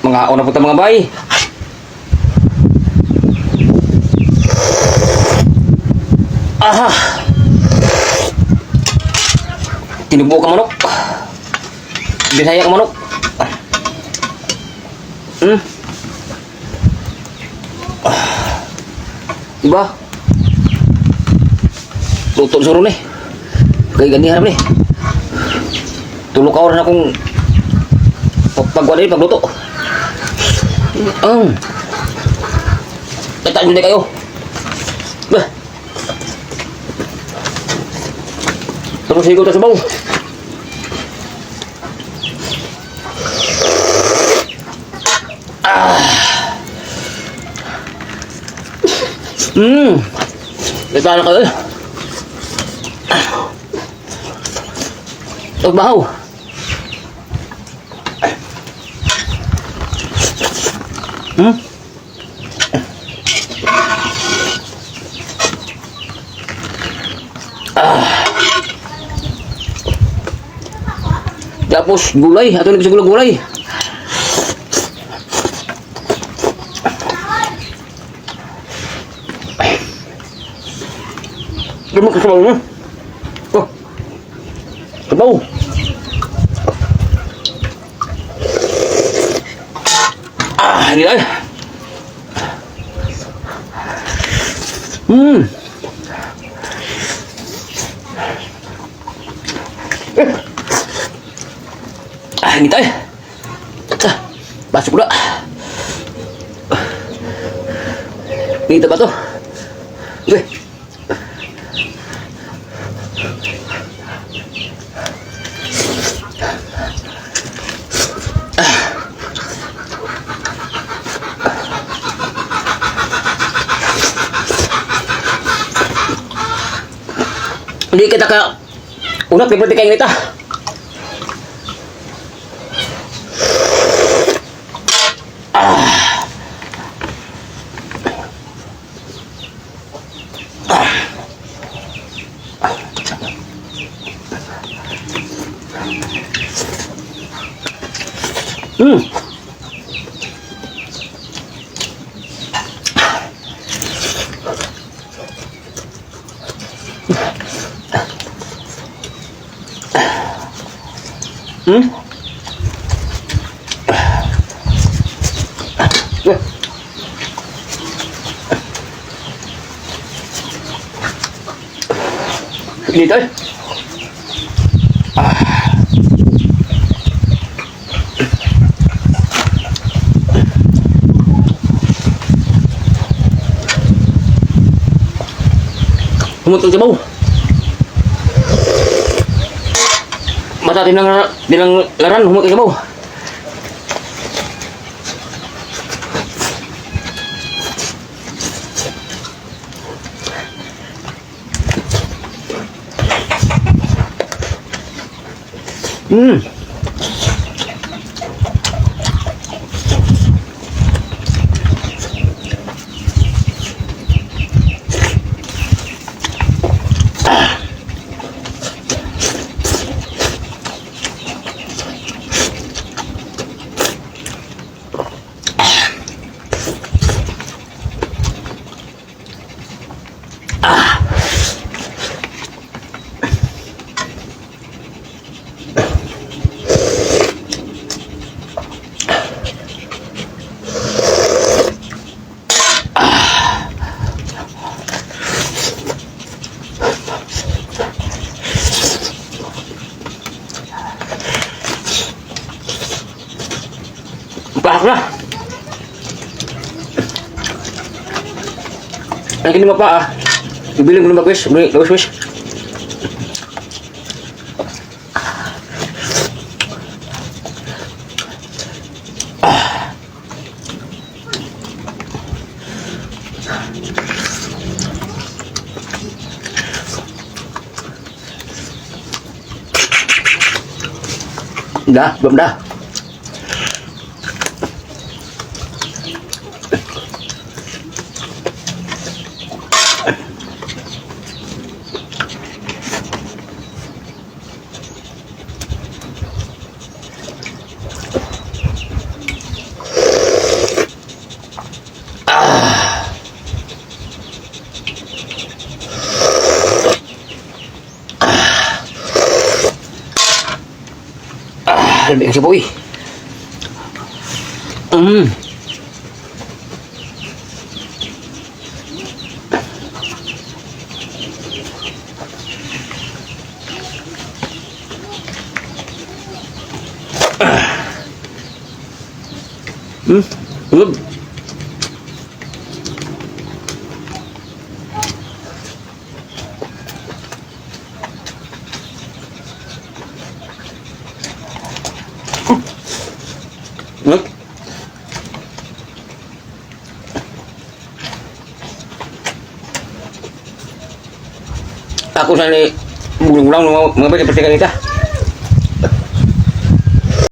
Mga una po mga bay. Aha. Tinubo ka manok. Bisaya ka manok. Diba? Luto suruh nih. Kayak gani harap nih. Tulog ka oras akong pagkuhan ini pagluto. Tata nyo kayo. Bah. Terus higo ta sabaw. Ito na kayo. Ito bahaw. Tapos gulay, atau bisa gulay-gulay. Lemak ke bawah. Oh. Ke bawah. Ini lah. Ini tayo. Pasok pula. Ini tempat tuh. Oke. Hindi kita ka unat seperti kayak kita. Ini tuh. Humutol sa baw. Mata tinang laran humutol sa baw. Pak lah. Yang ini mah pak dibilang belum bagus, bagus. Dah, belum dah. Ang sipoy. Mm. Good. Good. Ako sana ni bulang-bulang mga pwede pertikan kita.